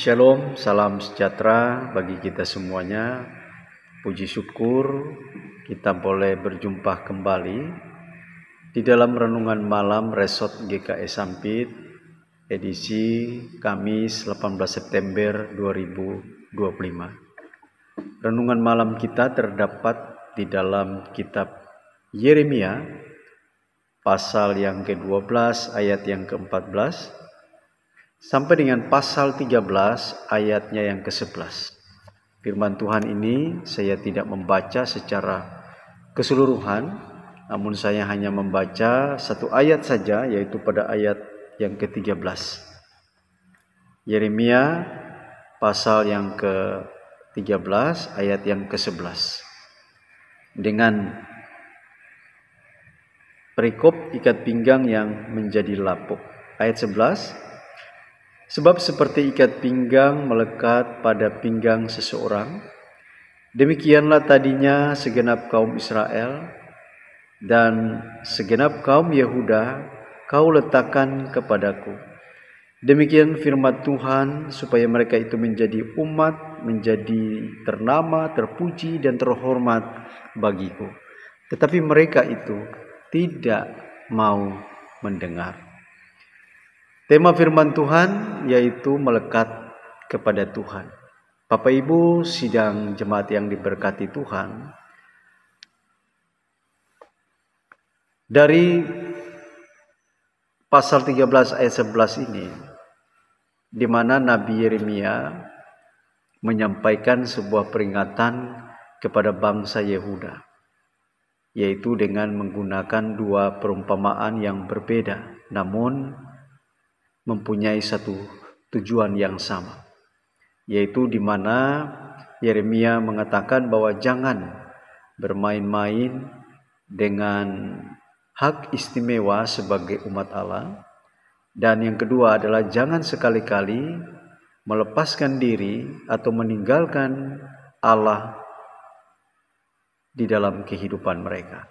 Shalom, salam sejahtera bagi kita semuanya. Puji syukur kita boleh berjumpa kembali di dalam renungan malam Resort GKS Sampit edisi Kamis 18 September 2025. Renungan malam kita terdapat di dalam kitab Yeremia pasal yang ke-12 ayat yang ke-14 sampai dengan pasal 13 ayatnya yang ke-11. Firman Tuhan ini saya tidak membaca secara keseluruhan, namun saya hanya membaca satu ayat saja, yaitu pada ayat yang ke-13. Yeremia pasal yang ke-13 ayat yang ke-11. Dengan perikop ikat pinggang yang menjadi lapuk. Ayat 11. Sebab seperti ikat pinggang melekat pada pinggang seseorang, demikianlah tadinya segenap kaum Israel dan segenap kaum Yehuda kau letakkan kepadaku. Demikian firman Tuhan, supaya mereka itu menjadi umat, menjadi ternama, terpuji dan terhormat bagiku. Tetapi mereka itu tidak mau mendengar. Tema firman Tuhan yaitu melekat kepada Tuhan. Bapak Ibu sidang jemaat yang diberkati Tuhan, dari pasal 13 ayat 11 ini, di mana Nabi Yeremia menyampaikan sebuah peringatan kepada bangsa Yehuda, yaitu dengan menggunakan dua perumpamaan yang berbeda, namun mempunyai satu tujuan yang sama, yaitu di mana Yeremia mengatakan bahwa jangan bermain-main dengan hak istimewa sebagai umat Allah, dan yang kedua adalah jangan sekali-kali melepaskan diri atau meninggalkan Allah di dalam kehidupan mereka.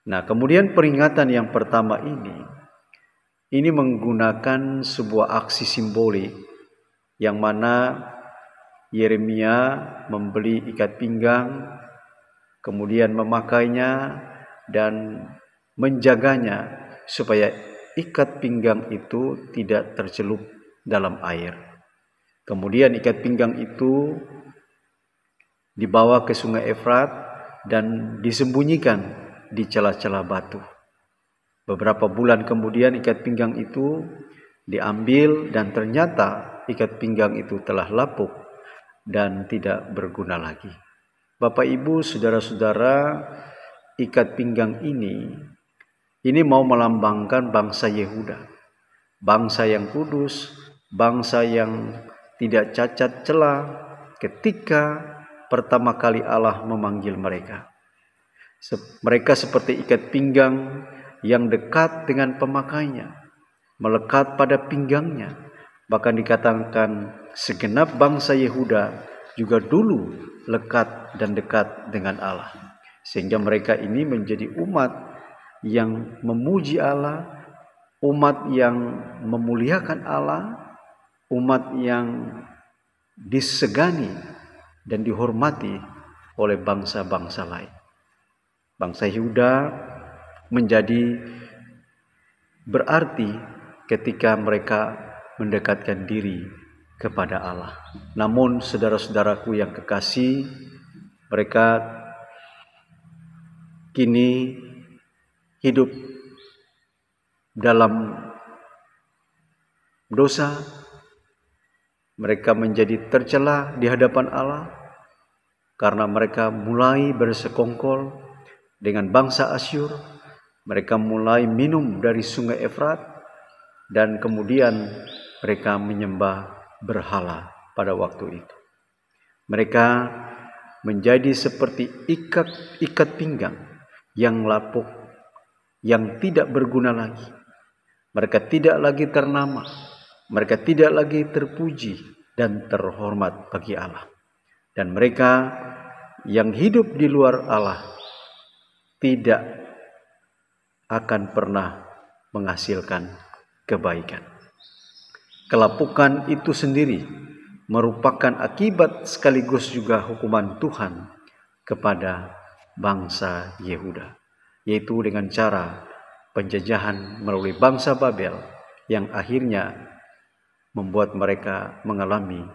Nah, kemudian peringatan yang pertama ini menggunakan sebuah aksi simbolik yang mana Yeremia membeli ikat pinggang, kemudian memakainya dan menjaganya supaya ikat pinggang itu tidak tercelup dalam air. Kemudian ikat pinggang itu dibawa ke sungai Efrat dan disembunyikan di celah-celah batu. Beberapa bulan kemudian ikat pinggang itu diambil dan ternyata ikat pinggang itu telah lapuk dan tidak berguna lagi. Bapak Ibu, saudara-saudara, ikat pinggang ini mau melambangkan bangsa Yehuda, bangsa yang kudus, bangsa yang tidak cacat celah ketika pertama kali Allah memanggil mereka. Mereka seperti ikat pinggang yang dekat dengan pemakainya, melekat pada pinggangnya. Bahkan dikatakan segenap bangsa Yehuda juga dulu lekat dan dekat dengan Allah. Sehingga mereka ini menjadi umat yang memuji Allah, umat yang memuliakan Allah, umat yang disegani dan dihormati oleh bangsa-bangsa lain. Bangsa Yehuda menjadi berarti ketika mereka mendekatkan diri kepada Allah. Namun saudara-saudaraku yang kekasih, mereka kini hidup dalam dosa. Mereka menjadi tercela di hadapan Allah karena mereka mulai bersekongkol dengan bangsa Asyur. Mereka mulai minum dari sungai Efrat dan kemudian mereka menyembah berhala pada waktu itu. Mereka menjadi seperti ikat pinggang yang lapuk, yang tidak berguna lagi. Mereka tidak lagi ternama, mereka tidak lagi terpuji dan terhormat bagi Allah. Dan mereka yang hidup di luar Allah tidak akan pernah menghasilkan kebaikan. Kelapukan itu sendiri merupakan akibat sekaligus juga hukuman Tuhan kepada bangsa Yehuda, yaitu dengan cara penjajahan melalui bangsa Babel yang akhirnya membuat mereka mengalami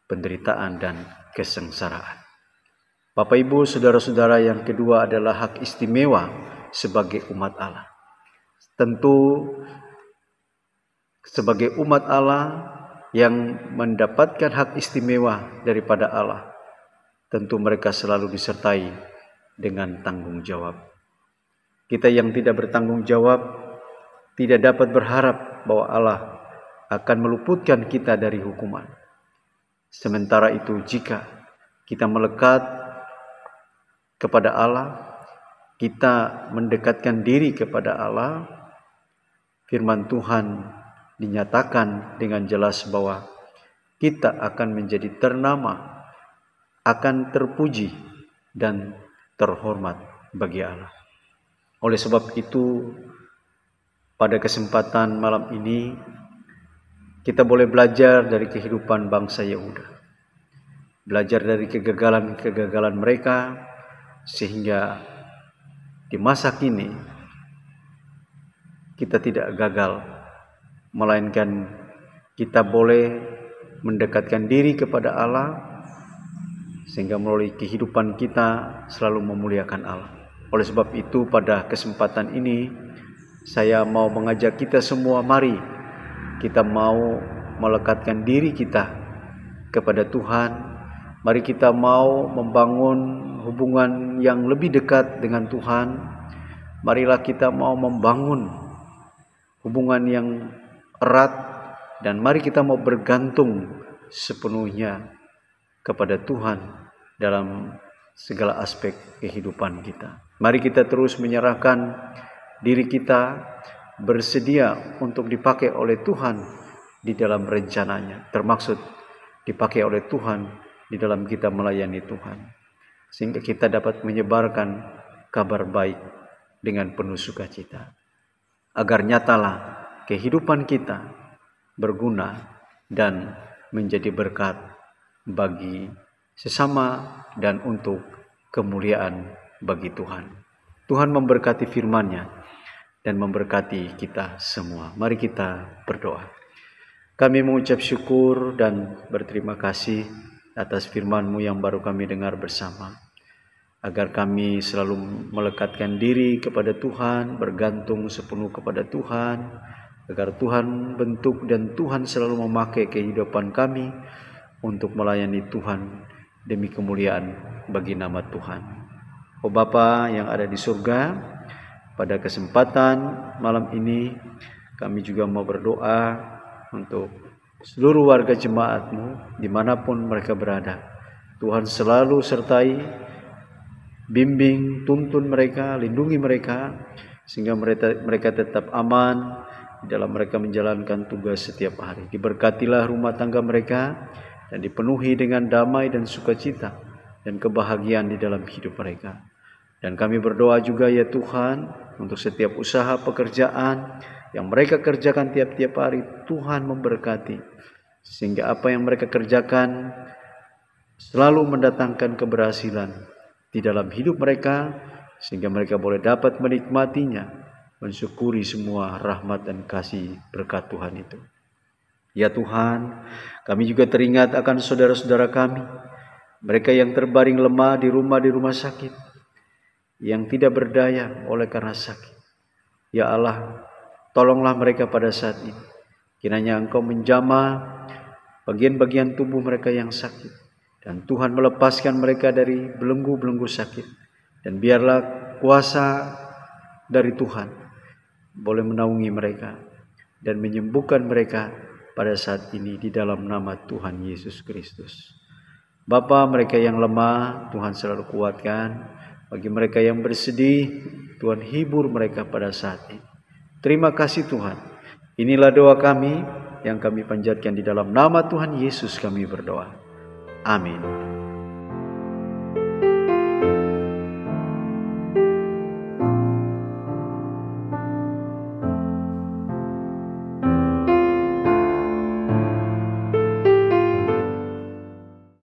penderitaan dan kesengsaraan. Bapak Ibu, saudara-saudara, yang kedua adalah hak istimewa sebagai umat Allah. Tentu sebagai umat Allah yang mendapatkan hak istimewa daripada Allah, tentu mereka selalu disertai dengan tanggung jawab. Kita yang tidak bertanggung jawab tidak dapat berharap bahwa Allah akan meluputkan kita dari hukuman. Sementara itu, jika kita melekat kepada Allah, kita mendekatkan diri kepada Allah, firman Tuhan dinyatakan dengan jelas bahwa kita akan menjadi ternama, akan terpuji dan terhormat bagi Allah. Oleh sebab itu, pada kesempatan malam ini kita boleh belajar dari kehidupan bangsa Yehuda, belajar dari kegagalan mereka, sehingga di masa kini kita tidak gagal, melainkan kita boleh mendekatkan diri kepada Allah, sehingga melalui kehidupan kita selalu memuliakan Allah. Oleh sebab itu, pada kesempatan ini saya mau mengajak kita semua, mari kita mau melekatkan diri kita kepada Tuhan. Mari kita mau membangun hubungan yang lebih dekat dengan Tuhan. Marilah kita mau membangun hubungan yang erat, dan mari kita mau bergantung sepenuhnya kepada Tuhan dalam segala aspek kehidupan kita. Mari kita terus menyerahkan diri kita, bersedia untuk dipakai oleh Tuhan di dalam rencananya, termaksud dipakai oleh Tuhan di dalam kita melayani Tuhan, sehingga kita dapat menyebarkan kabar baik dengan penuh sukacita, agar nyatalah kehidupan kita berguna dan menjadi berkat bagi sesama dan untuk kemuliaan bagi Tuhan. Tuhan memberkati firman-Nya dan memberkati kita semua. Mari kita berdoa. Kami mengucap syukur dan berterima kasih atas firman-Mu yang baru kami dengar bersama, agar kami selalu melekatkan diri kepada Tuhan, bergantung sepenuh kepada Tuhan, agar Tuhan bentuk dan Tuhan selalu memakai kehidupan kami untuk melayani Tuhan demi kemuliaan bagi nama Tuhan. Oh Bapa yang ada di surga, pada kesempatan malam ini kami juga mau berdoa untuk seluruh warga jemaat-Mu dimanapun mereka berada. Tuhan selalu sertai, bimbing, tuntun mereka, lindungi mereka, sehingga mereka tetap aman dalam mereka menjalankan tugas setiap hari. Diberkatilah rumah tangga mereka dan dipenuhi dengan damai dan sukacita dan kebahagiaan di dalam hidup mereka. Dan kami berdoa juga ya Tuhan, untuk setiap usaha pekerjaan yang mereka kerjakan tiap-tiap hari, Tuhan memberkati, sehingga apa yang mereka kerjakan selalu mendatangkan keberhasilan di dalam hidup mereka, sehingga mereka boleh dapat menikmatinya, mensyukuri semua rahmat dan kasih berkat Tuhan itu. Ya Tuhan, kami juga teringat akan saudara-saudara kami, mereka yang terbaring lemah di rumah sakit, yang tidak berdaya oleh karena sakit. Ya Allah, tolonglah mereka pada saat ini. Kiranya Engkau menjamah bagian-bagian tubuh mereka yang sakit, dan Tuhan melepaskan mereka dari belenggu-belenggu sakit. Dan biarlah kuasa dari Tuhan boleh menaungi mereka dan menyembuhkan mereka pada saat ini di dalam nama Tuhan Yesus Kristus. Bapa, mereka yang lemah Tuhan selalu kuatkan. Bagi mereka yang bersedih, Tuhan hibur mereka pada saat ini. Terima kasih Tuhan. Inilah doa kami yang kami panjatkan di dalam nama Tuhan Yesus kami berdoa. Amin.